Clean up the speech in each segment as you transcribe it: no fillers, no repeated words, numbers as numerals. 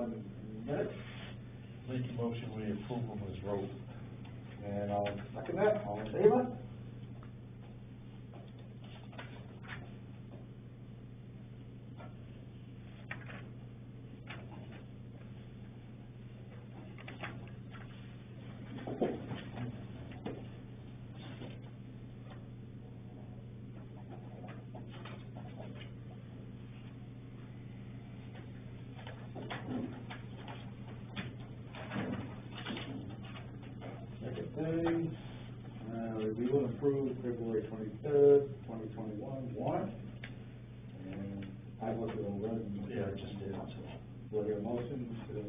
minutes. Make a motion, we approve them as wrote. And I'll second that. All in favor? Second thing, review and approve February 23rd, 2021 warrant. And I looked it over and Yeah, I just did, so. do I get a motion to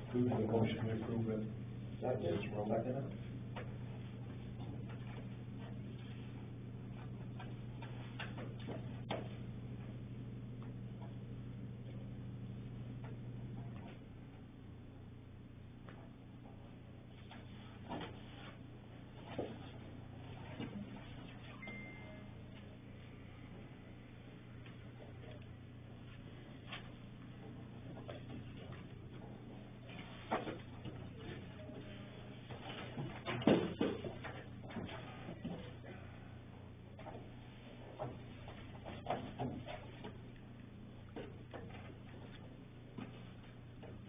approve Make a the motion, we approve it. Second, second it.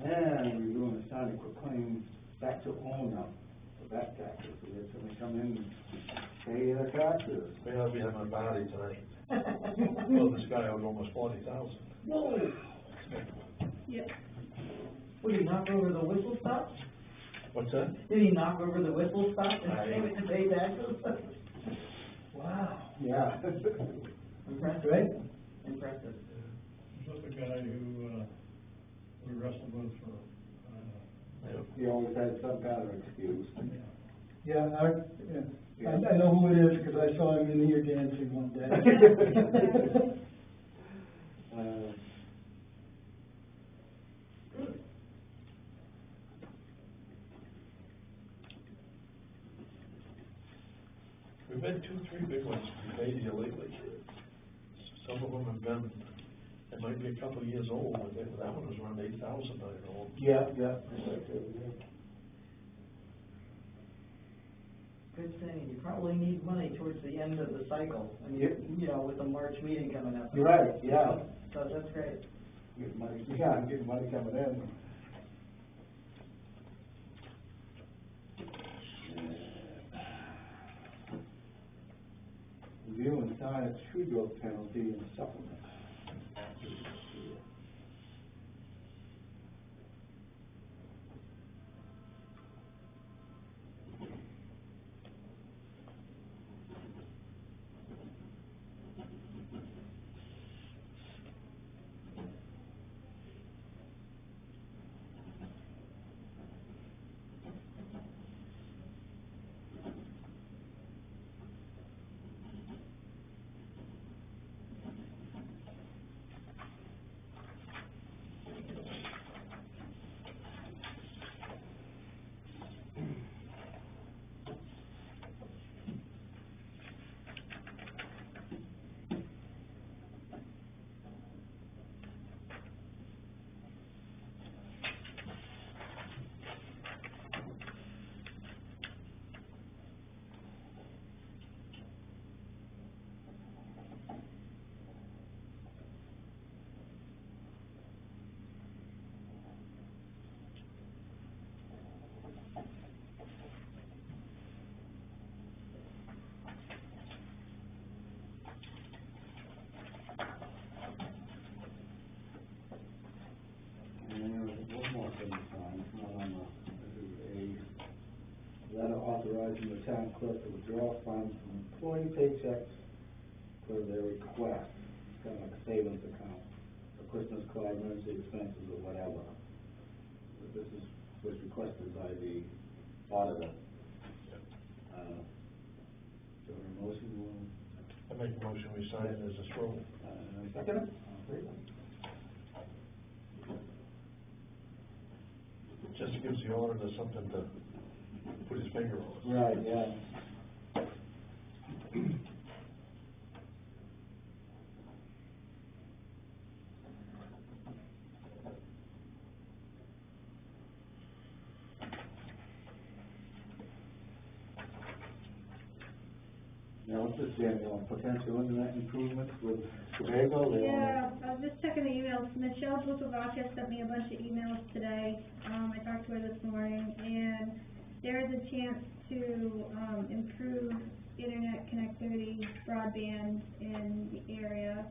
And we're doing a sign quick claim back to owner for back taxes. So we have somebody come in and pay their taxes. May not be having a party tonight. Well, this guy owed almost 40,000. Whoa. Yeah. What, did he knock over the whistle stop? What's that? Did he knock over the whistle stop and pay taxes? Wow. Yeah. Impressive. Right? Impressive. Just a guy who, we wrestled with for, He always had some kind of excuse. Yeah, I know who it is because I saw him in here dancing one day. We've had 2-3 big ones we made here lately. Some of them have been, it might be a couple of years old, but that one was around 8,000, I know. Yeah. Good thing. You probably need money towards the end of the cycle. I mean, Yeah. you know, with the March meeting coming up. You're right, yeah. So that's great. Getting money, yeah, I'm getting money coming in. Review and sign a tree growth penalty and supplement. One more thing to sign, this is a letter authorizing the town clerk to withdraw funds from employee paychecks for their request. It's kind of like a savings account for Christmas card, emergency expenses, or whatever. But this was requested by the auditor. So a motion, I make a motion, we sign it as a scroll. second it? All in favor? Just gives the auditor something to put his finger on. Right, yeah. Now, what's this, Daniel, potential internet improvements with Sebago? Yeah, I was just checking the emails. Michelle Bukovacha sent me a bunch of emails today. I talked to her this morning, and there is a chance to, improve internet connectivity, broadband in the area.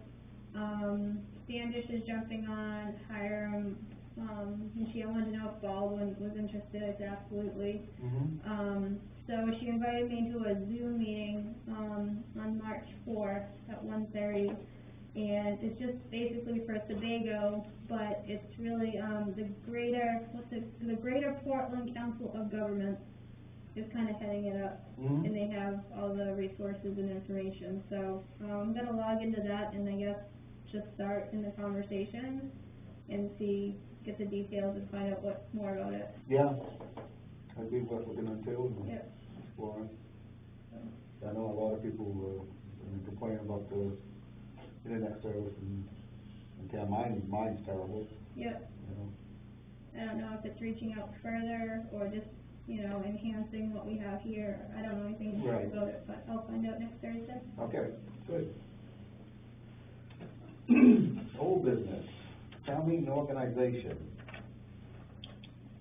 Standish is jumping on, Hiram, and she wanted to know if Baldwin was interested. I said absolutely. So she invited me to a Zoom meeting, on March 4th at 1:30, and it's just basically for Sebago, but it's really, the Greater Portland Council of Governments is kind of heading it up, and they have all the resources and information, so, I'm gonna log into that and I guess just start in the conversation and get the details and find out more about it. Yeah, I'd be worth looking into and Yep. exploring. I know a lot of people, have been complaining about the internet service and town. Mine's terrible, Yep. you know. I don't know if it's reaching out further or just, enhancing what we have here. I don't know anything Right. about it, but I'll find out next Thursday. Okay, good. Old business, town meeting organization.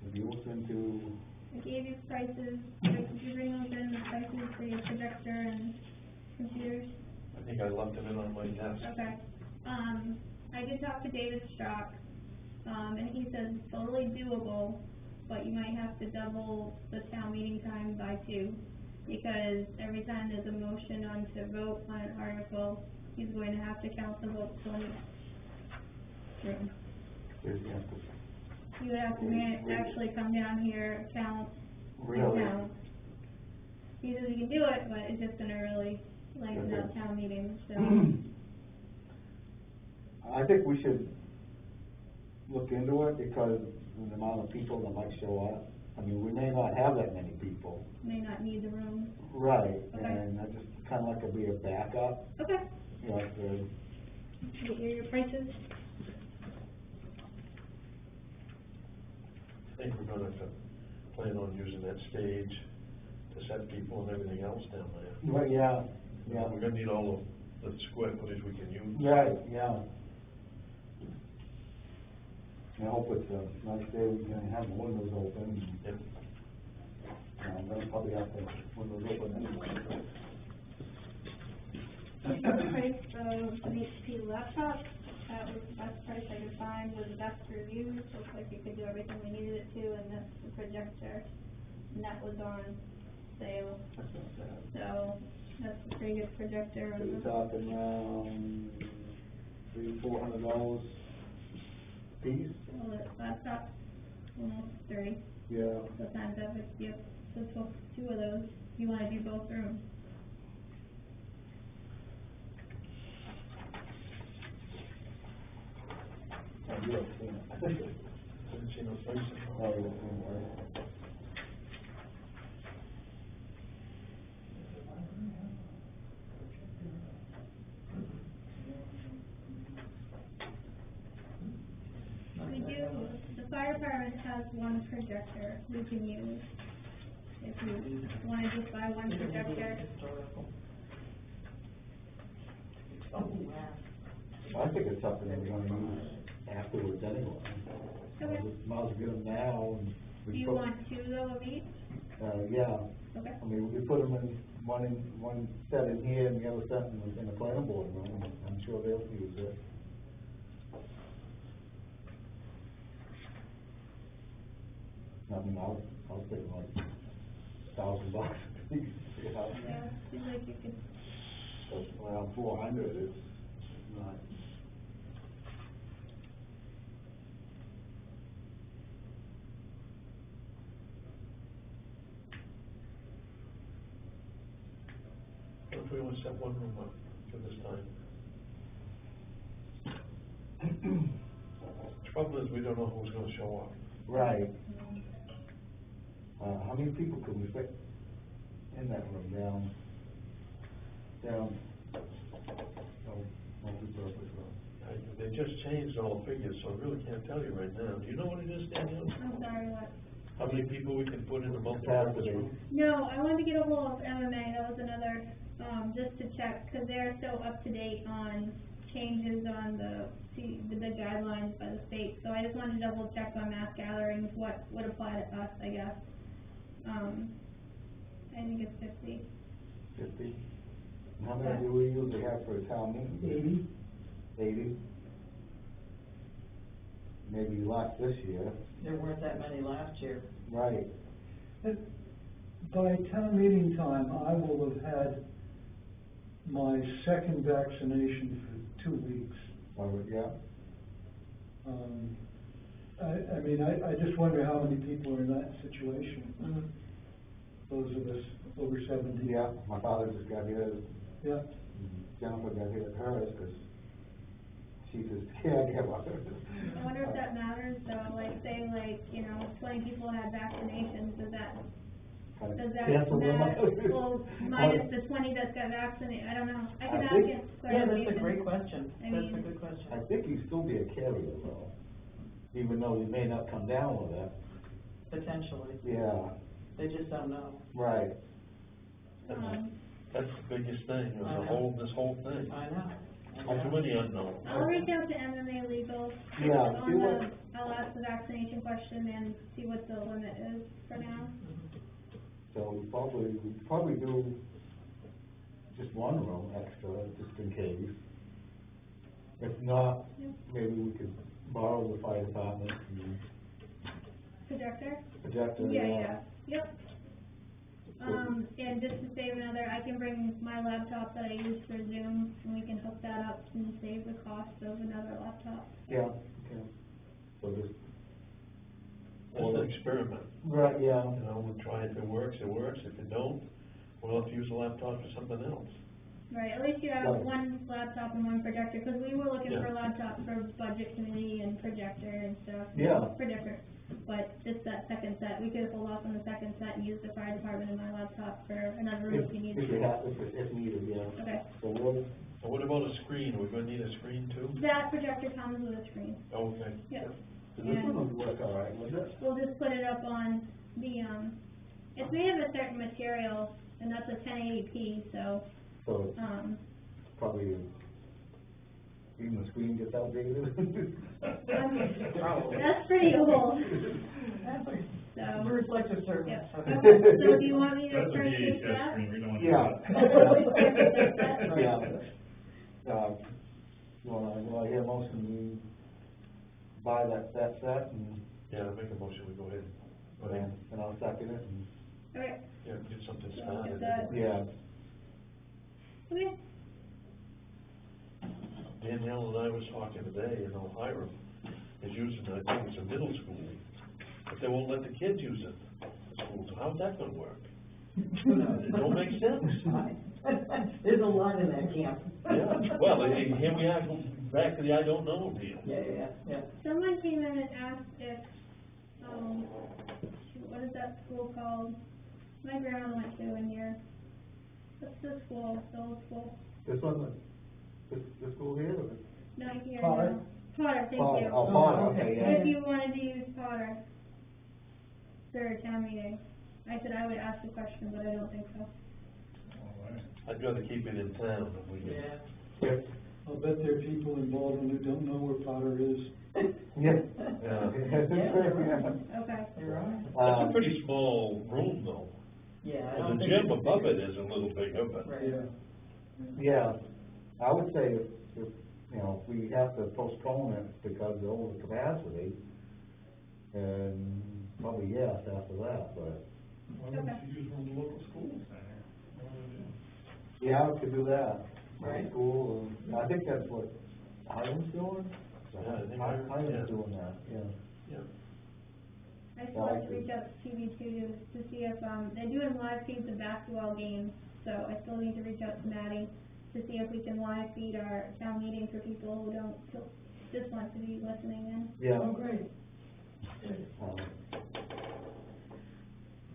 Have you looked into, I gave you prices. Did you bring those in, the prices for your projector and computers? I think I left them in on my desk. Okay. I did talk to David Strock, and he says it's totally doable, but you might have to double the town meeting time by 2, because every time there's a motion on to vote on an article, he's going to have to count the votes on it. Room. is you have to, You would have to actually come down here, count, and really? count. He says he can do it, but it's just gonna really lengthen out town meetings, so. I think we should look into it because of the amount of people that might show up. I mean, we may not have that many people. May not need the room. Right, Okay. and I just kinda like to be a backup, Okay. you know, to, Get your prices. I think we're gonna have to plan on using that stage to set people and everything else down there. well, yeah, yeah. We're gonna need all of the square footage we can use. Right, yeah. I hope it's a nice day, we can have the windows open. Yep. I'm gonna probably have the windows open anyway. Price of an HP laptop, that was the best price I could find with the best reviews, looks like it could do everything we needed it to, and that's the projector, and that was on sale, That's not bad. so that's a pretty good projector. So you're talking around $300-400 a piece? Well, the laptop, almost 30, Yeah. so times that, yep, so 2 of those, you wanna do both rooms. Oh, you have seen it. Haven't seen no prices. Oh, you have seen it, right? We do, the fire department has one projector we can use, if you wanna just buy one projector. I think it's something that we're gonna use afterwards anyway. Okay. Might as well get them now and. we Do you put- want 2 though of each? Yeah. Okay. I mean, we could put them in one set in here and the other set in the planning board room. I'm sure they'll use it. I mean, I'll spend like $1,000 a piece, you know? Yeah, seems like you could, So around 400 is not. What if we only set one room up for this time? Trouble is, we don't know who's gonna show up. Right. How many people could we fit in that room multi-purpose room? They just changed all the figures, so I really can't tell you right now. Do you know what it is, Danielle? I'm sorry, what? how many people we can put in the multi-purpose room? No, I wanted to get a hold of MMA, that was another, just to check, cause they're so up to date on changes on the guidelines by the state, so I just wanted to double check on mass gatherings, what would apply to us, I guess. I think it's 50. 50? How many do we usually have for a town meeting? 80? Maybe less this year. There weren't that many last year. Right. By town meeting time, I will have had my second vaccination for 2 weeks. Oh, yeah? I mean, I just wonder how many people are in that situation. Mm-hmm. Those of us over 70. Yeah, my father just got his. Yeah. Jennifer got hers, cause she's his caregiver. I wonder if that matters, though, like, say, 20 people had vaccinations, does that Cancel them out. matter? Well, minus the 20 that got vaccinated, I don't know, I can I ask think- you Yeah, clarification. that's a great question. I That's a mean- good question. I think he'd still be a carrier though, even though he may not come down with it. Potentially. Yeah, They just don't know. right. That's the biggest thing, is I the know. this whole thing. I know. There's too many unknowns. I'll reach out to MMA Legal. Yeah, see On I'll ask the vaccination question and see what the limit is for now. So we'd probably do just one room extra, just in case. If not, Yeah. maybe we could borrow the fire department and Projector? projector. Yeah, yep. And just to save another, I can bring my laptop that I use for Zoom, and we can hook that up and save the cost of another laptop. Yeah, okay. So just. Just an experiment. Right, yeah. You know, we'll try it. If it works, it works. If it don't, we'll have to use the laptop for something else. Right, at least you have Right. one laptop and one projector, because we were looking Yeah. for laptops for budget committee and projector and stuff. Yeah. For different, but just that second set, we could hold off on the second set and use the fire department and my laptop for another room if you need. If you have, if needed, yeah. Okay, So we'll, So what about a screen? We're gonna need a screen too? that projector comes with a screen. Okay. Yep. this one would work all right, wouldn't it? We'll just put it up on the, it's made of a certain material, and that's a 1080p, so, So it's probably, even the screen gets outdated. that's pretty old, That's a, so. reflective surface. Yep, okay, so do you want me to That's a purchase VHS that? screen, we don't want to. Yeah. Yeah. Will I hear a motion, we buy that set and, Yeah, make a motion, we go ahead. Go ahead. and I'll second it and, Okay, Yeah, get something So started. get that. yeah. okay, Danielle and I was talking today, you know, Hiram is using, I think it's a middle school, but they won't let the kids use it, the schools. How's that gonna work? It don't make sense. There's a lot in that camp. Yeah, well, here we are, back to the I don't know deal. Yeah. someone came in and asked if, what is that school called? My grandma went to in here. What's the school, the old school? This one, this school here, or? Not here, Potter. no. Potter, thank Potter, you. oh, Potter, okay, yeah. If you wanted to use Potter for a town meeting, I said I would ask the question, but I don't think so. All right. I'd rather keep it in town if we can. Yeah. I'll bet there are people in Baldwin who don't know where Potter is. Yeah. Yeah. Okay. You're right. That's a pretty small room though. Yeah. I Well, don't the think gym it's above big. it is a little bigger, but. Right. Yeah, I would say if, you know, if we have to postpone it because of over capacity, and probably yes after that, but. Why wouldn't you use one of the local schools then? What would it do? Yeah, we could do that. Right. School, and I think that's what Hiram's doing. Yeah, I think Hiram's yeah. doing that, yeah. Yeah. I still have to reach out to TV2 to see if, they're doing live feeds of basketball games, so I still need to reach out to Maddie to see if we can live feed our town meeting for people who don't, just want to be listening in. Yeah. Oh, great.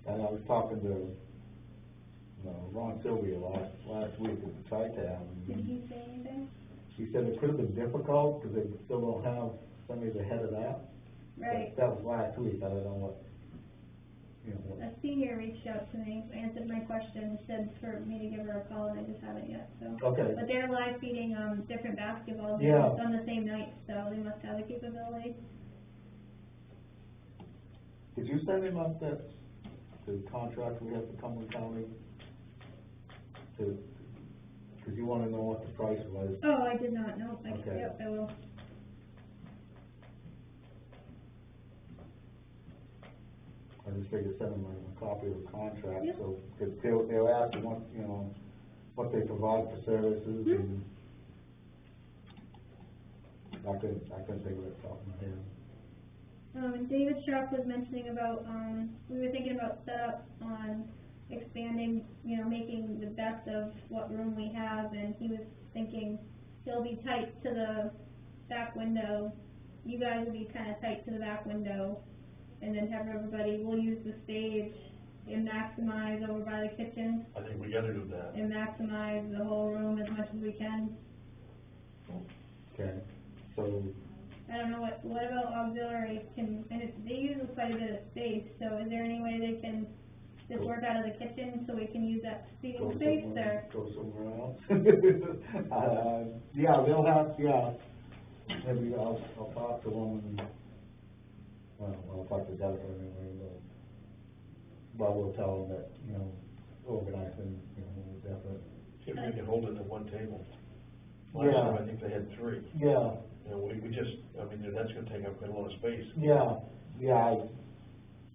And I was talking to, Ron Sylvia last week at the Tri-Town. Did he say anything? He said it could have been difficult because they still don't have somebody to head of that. Right. That was last week, I don't know what you know, what, A senior reached out to me, answered my question, said for me to give her a call, and I just haven't yet, so. okay. But they're live feeding, different basketball games Yeah. on the same night, so they must have the capability. Did you send him up that, the contract we have for Cumberland County? To, cause you wanna know what the price was. Oh, I did not, no, Okay. Yep, I will. I just figured send them a copy of the contract, Yep. so, cause they were asking what, you know, what they provide for services, and I couldn't think of it off my head. And David Sharp was mentioning about, we were thinking about setup on expanding, you know, making the best of what room we have, and he was thinking he'll be tight to the back window, you guys will be kinda tight to the back window, and then have everybody, we'll use the stage and maximize over by the kitchen, I think we gotta do that. and maximize the whole room as much as we can. Okay, so, I don't know, what about auxiliary, and they use quite a bit of space, so is there any way they can just work out of the kitchen so we can use that seating go space, somewhere, or? go somewhere else. Yeah, they'll have, yeah, maybe I'll talk to them, and, well, I'll talk to Jennifer anyway, but we'll tell them that, you know, organizing, you know, definitely. See if we can hold it at one table. Last Yeah. time, I think they had three. Yeah, You know, we just, I mean, that's gonna take up quite a lot of space. yeah,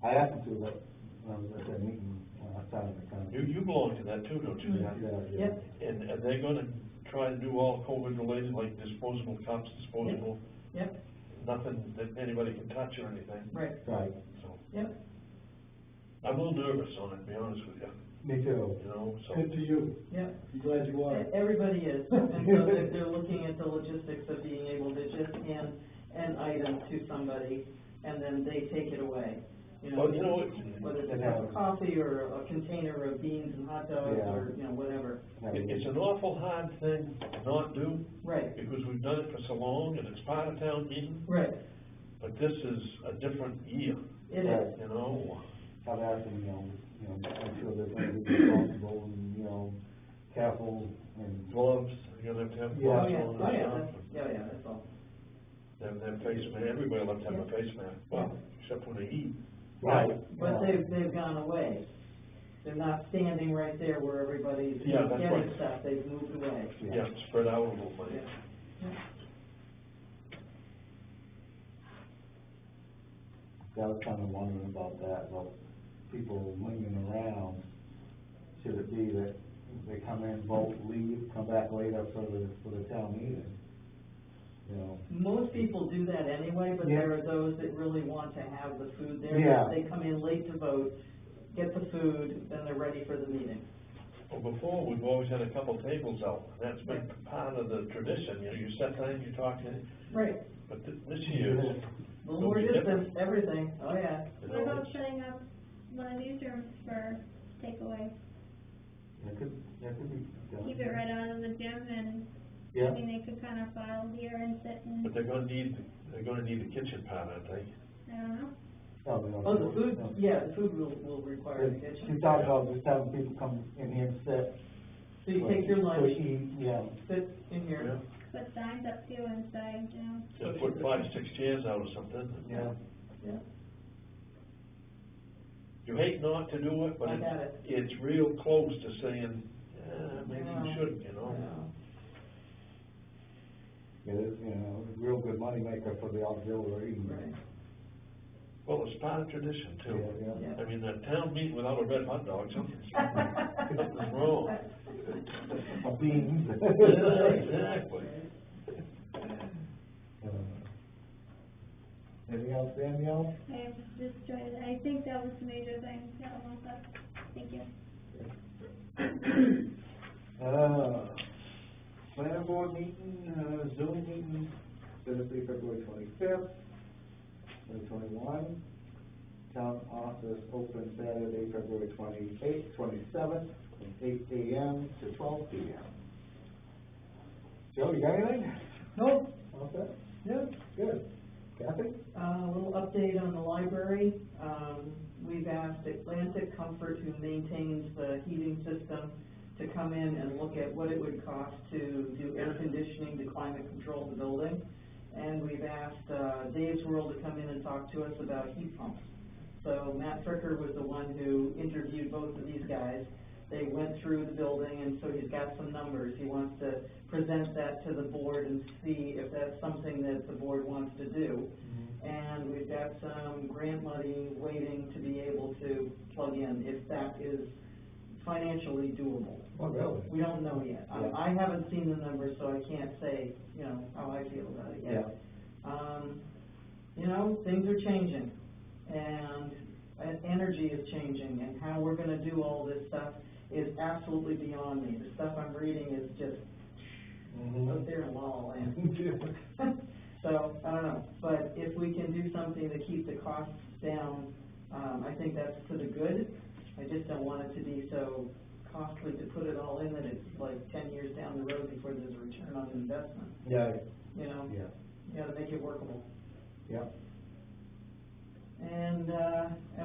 I happened to, but when I was at that meeting, last time, I kind of. You belong to that too, don't you? Yeah. Yep. And are they gonna try to do all COVID related, like disposable cups, disposable, Yep, nothing that anybody can touch or anything, right, Right, so. yep. I'm a little nervous on it, to be honest with you, me too. you know, so. Good to you. Yeah, I'm glad you are. everybody is, and so they're looking at the logistics of being able to just hand an item to somebody, and then they take it away. Well, you know, it's- whether it's a cup of coffee, or a container of beans and hot dogs, Yeah. or, you know, whatever. It's an awful hard thing to not do, Right, because we've done it for so long, and it's part of town meeting, right, but this is a different year, it is, you know? I've asked them, you know, make sure they're gonna be responsible and, you know, careful and. Gloves, you're gonna have to have Yeah. oh, gloves yeah, on oh, and yeah, stuff. yeah, that's all. Them face mask, everybody will have to have a face mask, well, except when they eat. Right. But yeah. they've gone away. They're not standing right there where everybody's Yeah, that's getting right. stuff, they've moved away. Yeah, spread out a little bit. Yeah. I was kind of wondering about that, about people lingering around. Should it be that they come in, vote, leave, come back later for the town meeting? You know? Most people do that anyway, but Yeah. there are those that really want to have the food there. Yeah. They come in late to vote, get the food, then they're ready for the meeting. Well, before, we've always had a couple tables out, that's been part of the tradition, you know, you sit down, you talk, Right. but this year, A little more It'll be distance, everything, oh yeah. you What about know, setting up one of these rooms for takeaway? That could be done. Keep it right out of the gym, and, Yeah. I mean, they could kinda file here and sit and, but they're gonna need the kitchen part, I think. I don't know. Oh, no, Oh, the food, no. yeah, the food will require the kitchen. She's talking about just having people come in here and sit. So you take your So lunch, eat, yeah. sit in here. Yeah, Put signs up too inside, you know. just put 5, 6 chairs out or something. Yeah. Yeah, You hate not to do it, but I got it. it's real close to saying, maybe Yeah. you shouldn't, you know? Yeah, It is, you know, a real good moneymaker for the auxiliary. right, Well, it's part of tradition too. Yeah, yeah. yeah. I mean, the town meeting without a red hot dog, something's wrong. A beans. Yeah, exactly. Anything else, Danielle? I just joined, I think that was the major thing, yeah, almost that, thank you. Planning board meeting, Zoom meeting, Thursday, February 25th, 2021. Town office open Saturday, February 27th, from 8 a.m. to 12 p.m. Joe, you got anything? No, All set? yeah, Good. Kathy? A little update on the library. We've asked Atlantic Comfort, who maintains the heating system, to come in and look at what it would cost to do air conditioning to climate control the building. And we've asked Dave's World to come in and talk to us about heat pumps. So Matt Fricker was the one who interviewed both of these guys. They went through the building, and so he's got some numbers. He wants to present that to the board and see if that's something that the board wants to do. And we've got some grant money waiting to be able to plug in, if that is financially doable. Oh, really? We don't know yet. Yeah. I haven't seen the numbers, so I can't say, you know, how I feel about it yet. You know, things are changing, and energy is changing, and how we're gonna do all this stuff is absolutely beyond me. The stuff I'm reading is just up there in La La Land. So, I don't know, but if we can do something to keep the costs down, I think that's to the good. I just don't want it to be so costly to put it all in that it's like 10 years down the road before there's a return on investment. Yeah. You know? Yeah. You gotta make it workable. Yeah. And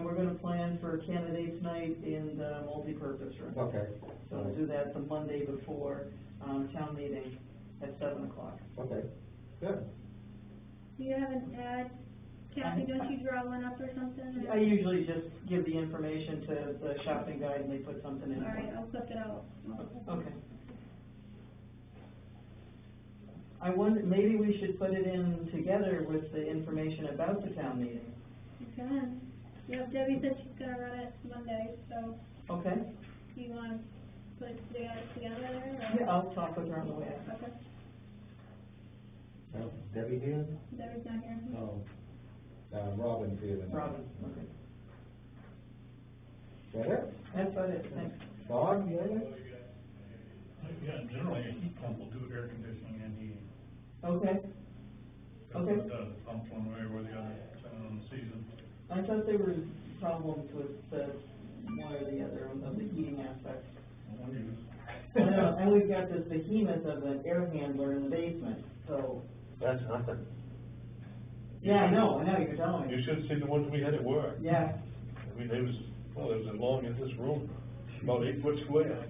we're gonna plan for candidates night in the multipurpose room. Okay. So we'll do that the Monday before, town meeting at 7 o'clock. Okay, good. Do you have an ad? Kathy, don't you draw one up or something? I usually just give the information to the shopping guide and they put something in. All right, I'll clip it out. Okay. I wonder, maybe we should put it in together with the information about the town meeting. You can. Yep, Debbie said she's gonna run it Monday, so Okay? do you wanna put it together there? Or? Yeah, I'll talk with her on the way out. Okay. Debbie here? Debbie's not here. No. Robin's here. Robin, okay. Is that it? That's about it, thanks. Bob, yeah? Yeah, generally a heat pump will do air conditioning and heating. Okay. Okay. It does, pump one way or the other, depending on the season. I thought there were problems with the one or the other of the heating aspect. One use. I know, and we've got this behemoth of an air handler in the basement, so. That's nothing. Yeah, I know, you're telling You me. should see the ones we had at work. Yeah, I mean, they was as long as this room, about 8 foot square.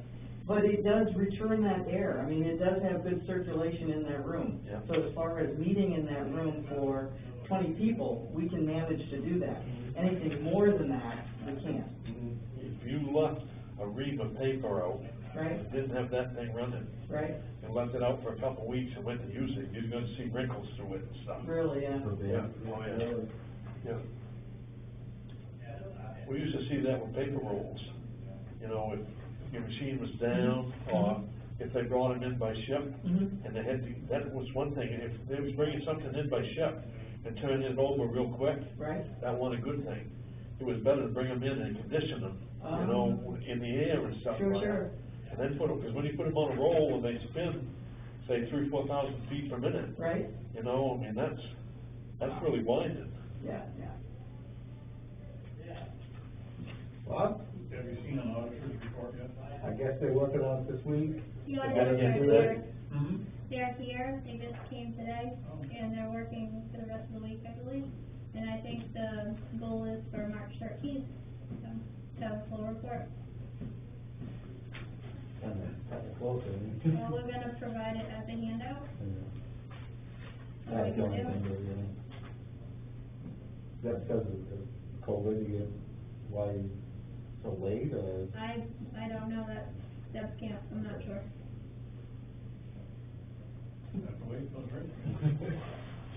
but it does return that air. I mean, it does have good circulation in that room. Yeah. So as far as meeting in that room for 20 people, we can manage to do that. Anything more than that, we can't, If you left a ream of paper out, right? didn't have that thing running, Right? and left it out for a couple of weeks and went to use it, you're gonna see wrinkles through it and stuff. Really, yeah. Yeah, oh, yeah. Yeah. We used to see that with paper rolls, you know, if your machine was down, or if they brought them in by ship, Mhm. and they had to, that was one thing, if they was bringing something in by ship and turning it over real quick, Right? that wasn't a good thing. It was better to bring them in and condition them, you know, in the air and stuff Sure, like sure. that. And then put them, because when you put them on a roll and they spin, say 3,000-4,000 feet per minute, Right? you know, I mean, that's really winding. Yeah, yeah. Bob? Have you seen an auditor's report yet? I guess they're working on it this week. The They auditors gotta are do here. that. They're here, they just came today, and they're working for the rest of the week, I believe. And I think the goal is for March 13th, so, to have a full report. Kinda closer. Well, we're gonna provide it as a handout. That's the only thing we're doing. That because of the COVID, you get, why you so late, or? I don't know that, Deb can't, I'm not sure. Have to wait till it's ready.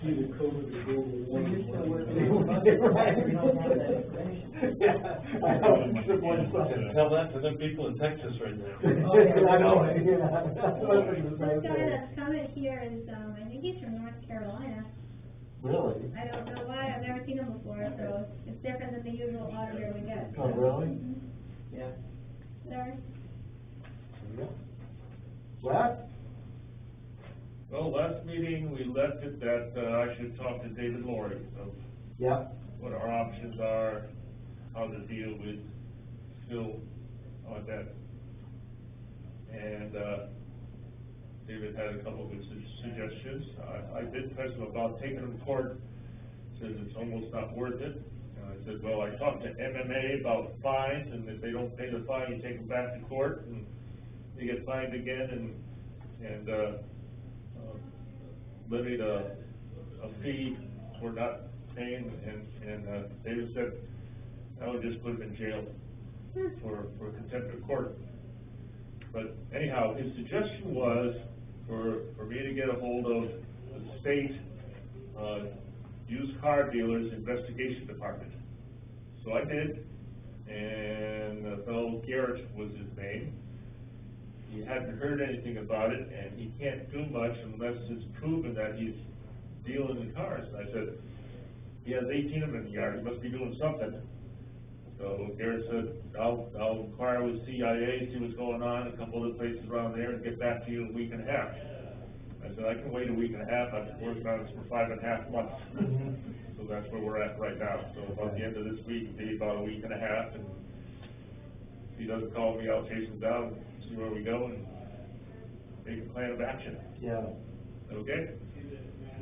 See the COVID is global Well, you're still working warming. on the budget, right? You don't have that information. Yeah, I know, it's one side. Tell that to the people in Texas right now. Oh, yeah. I know, yeah. That's what I was This saying. guy that's coming here is, I think he's from North Carolina. Really? I don't know why, I've never seen him before, so it's different than the usual auditor we get. Oh, really? Mhm. Yeah. There. Yeah. What? Well, last meeting, we left it that, I should talk to David Laurie of Yeah. what our options are, how to deal with still on that. And, David had a couple of good suggestions. I did press him about taking him to court says it's almost not worth it. And I said, well, I talked to MMA about fines, and if they don't pay the fine, you take them back to court, and they get fined again, and levied a fee for not paying, and they just said, I would just put them in jail for contempt of court. But anyhow, his suggestion was for me to get a hold of the state used car dealers investigation department. So I did, and the fellow Garrett was his name. He hadn't heard anything about it, and he can't do much unless it's proven that he's dealing in cars. And I said, he has 18 of them in the yard, he must be doing something. So Garrett said, I'll inquire with CIA, see what's going on, a couple other places around there, and get back to you in a week and a half. I said, I can wait a week and a half, I've been working on this for 5.5 months. So that's where we're at right now. So about the end of this week, it'll be about a week and a half, and if he doesn't call me, I'll chase him down, see where we go, and make a plan of action. Yeah, Okay?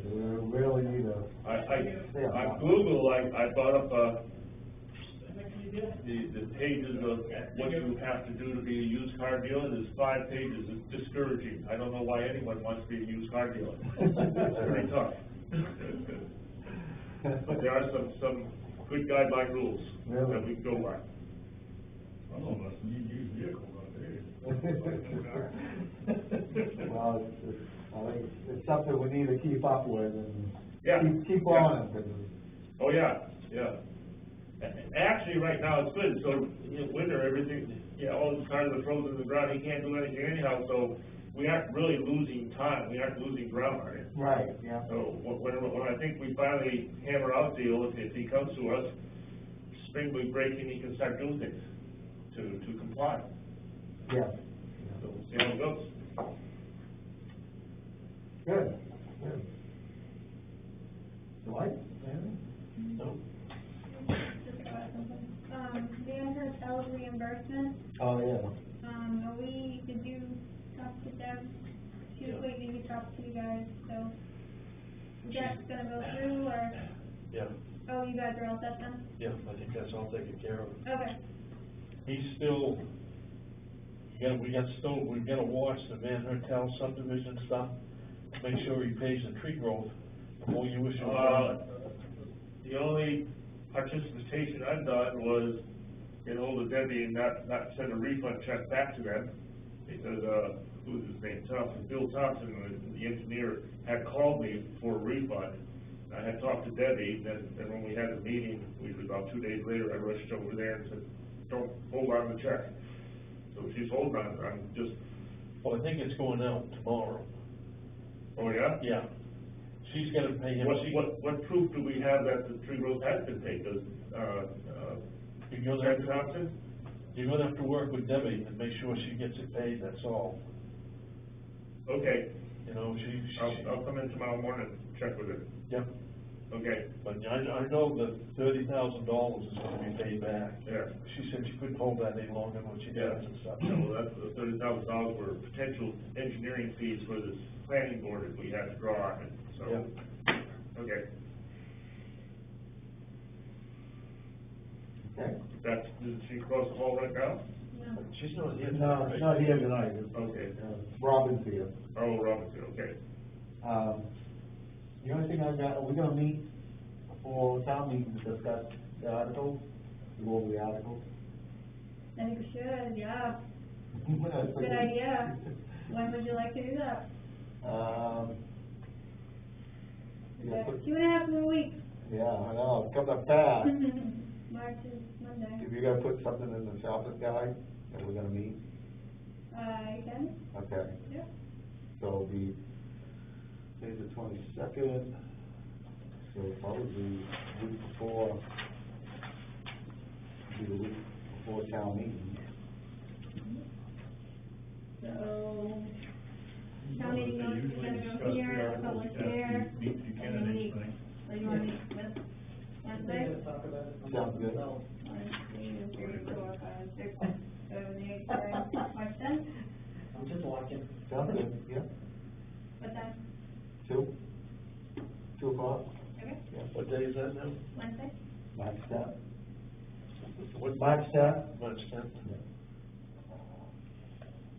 we really need a. On Google, I brought up, the pages of what you have to do to be a used car dealer. There's 5 pages. It's discouraging. I don't know why anyone wants to be a used car dealer. It's very tough. But there are some good guideline rules that we can go by. Some of us need used vehicles out there. Well, I think it's something we need to keep up with and Yeah. keep on it. Oh, yeah, yeah. Actually, right now it's good, so in winter, everything, all the cars are frozen to the ground, he can't do anything anyhow, so we aren't really losing time, we aren't losing ground on it. Right, yeah. So, when I think we finally hammer out the deal, if he comes to us, spring will break and he can start doing things to comply. Yeah. So, we'll see how it goes. Good, good. Dwight? No? Dan Hotels reimbursement, Oh, yeah. did you talk to Deb? She was waiting to talk to you guys, so, is that gonna go through, or, Yeah, oh, you guys are all set then? yeah, I think that's all taken care of. Okay, He's still, we've got to watch the Van Hertel subdivision stuff, to make sure he pays the tree growth before you issue a permit. The only participation I've done was get hold of Debbie and not send a refund check back to them, because, who's his name, Bill Thompson, the engineer, had called me for a refund. I had talked to Debbie, and when we had the meeting, about 2 days later, I rushed over there and said, don't hold on the check. So she's holding on, I'm just. Well, I think it's going out tomorrow. Oh, yeah? Yeah. She's gonna pay him. What proof do we have that the tree growth has been paid? Does, Fred Thompson? You're gonna have to work with Debbie and make sure she gets it paid, that's all. Okay, You know, I'll come in tomorrow morning and check with her. Yep, Okay, but I know that $30,000 is gonna be paid back. yeah. She said she couldn't hold that any longer than what she does and stuff. So that's the $30,000 were potential engineering fees for this planning board that we had to draw on it, so. Yeah. Okay, Okay. is she across the hall right now? no. She's not here. No, tonight, it's right? not here tonight. Okay. Robin's here. Oh, Robinson, okay. The only thing I got, are we gonna meet for town meeting to discuss the articles, go over the articles? I think we should, yeah, good idea. When would you like to do that? Yeah, put- 2.5 more weeks. yeah, I know, it's coming up fast. March is Monday. If you gotta put something in the shopping guide, that we're gonna meet, You can, okay, yeah. so it'll be, today's the 22nd, so probably the week before, be the week before town meeting. So, town meeting, you're gonna go here, public here, Meet the candidates thing. so you wanna meet with Wednesday? Sounds good. 1, 2, 3, 4, 5, 6, 7, 8, 9, March 10th, I'm just watching. Sounds good, yeah, what time? 2 o'clock, Okay. yeah. What day is that? that now? Wednesday? March tenth? What? March 10th? March 10th.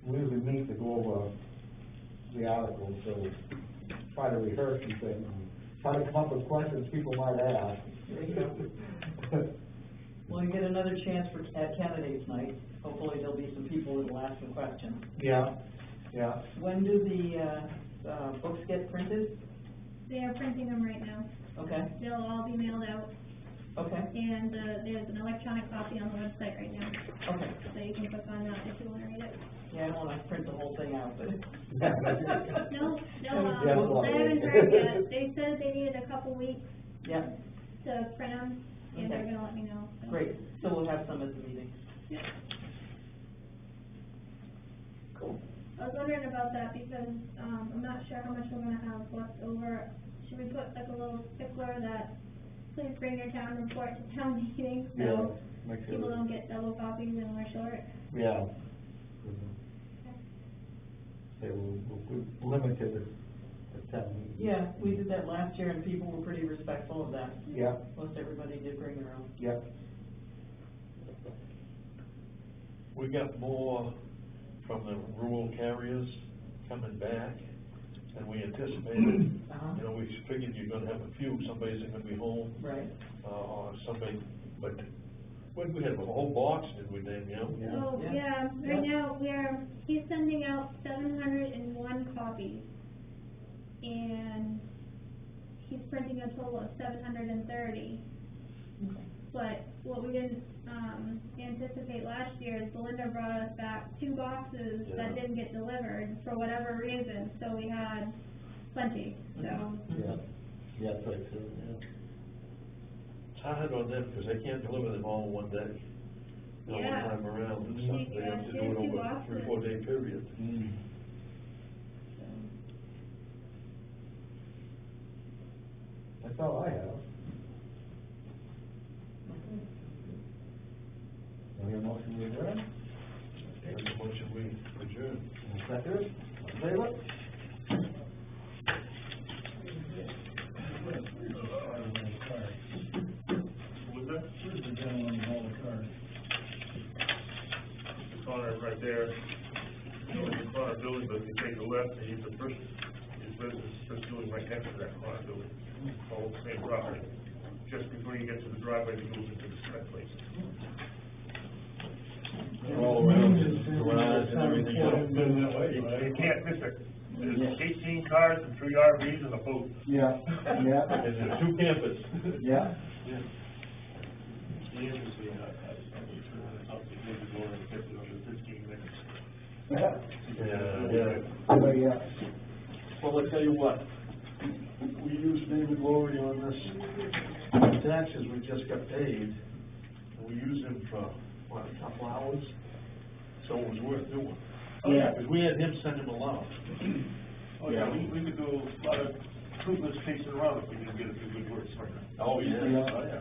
We usually meet to go over the articles, so try to rehearse some things, and try to come up with questions people might ask. There you go. Well, you get another chance at candidates night. Hopefully there'll be some people that will ask some questions. Yeah, yeah. When do the books get printed? They are printing them right now. Okay, They'll all be mailed out, okay, and, there's an electronic copy on the website right now, okay. so you can click on that if you wanna read it. Yeah, I don't wanna print the whole thing out, but. No, Yeah, I well, haven't heard yet. They said they needed a couple weeks Yeah, to print them, and they're Okay. gonna let me know, so. great. So we'll have some at the meeting. Cool. I was wondering about that because, I'm not sure how much we're gonna have left over. Should we put like a little stickler that, please bring your town report to town meeting, Yeah, so make sure people that- don't get double copies and we're short? Yeah. They were limited at 10 meetings. Yeah, we did that last year and people were pretty respectful of that. Yeah, Most everybody did bring their own. yeah. We got more from the rural carriers coming back than we anticipated. Uh-huh. You know, we figured you're gonna have a few, somebody's gonna be home, Right. or somebody, but, we had a whole box, did we, Danielle? Yeah. So, Yeah. yeah, right now, he's sending out 701 copies, and he's printing a total of 730. Okay. But what we didn't, anticipate last year is Belinda brought us back 2 boxes Yeah. that didn't get delivered for whatever reason, so we had plenty, so. Yeah, yeah, that's right, too, yeah. It's hard on them, because they can't deliver them all in one day. You know, one Yeah. time around and stuff, they have to do it Yeah, 2 over a boxes. 3-4 day period. So. That's all I have. Do we have a motion to adjourn? Make a motion, we adjourn. Second, in favor? Was that? Where's the gentleman with all the cards? The corner right there, you know, the corner building, but if you take the left, and he's the first, his business, first building right next to that corner building, all the same property. Just before you get to the driveway that goes into the cement place. All around the garage and everything else. Been that way, You right? can't miss it. There's 18 cars and 3 RVs and a boat. Yeah, yeah, And there's 2 campers. yeah. The agency, I was maybe going to get it under 15 minutes. Yeah. Yeah. Well, I tell you what, we used David Laurie on this, taxes we just got paid, and we used him for, what, a couple hours? So it was worth doing. Yeah. Because we had him send him a lot. Oh, yeah, we could do a lot of fruitless chasing around if we didn't get a few good words from him. Oh, yeah. Yeah. Oh, yeah.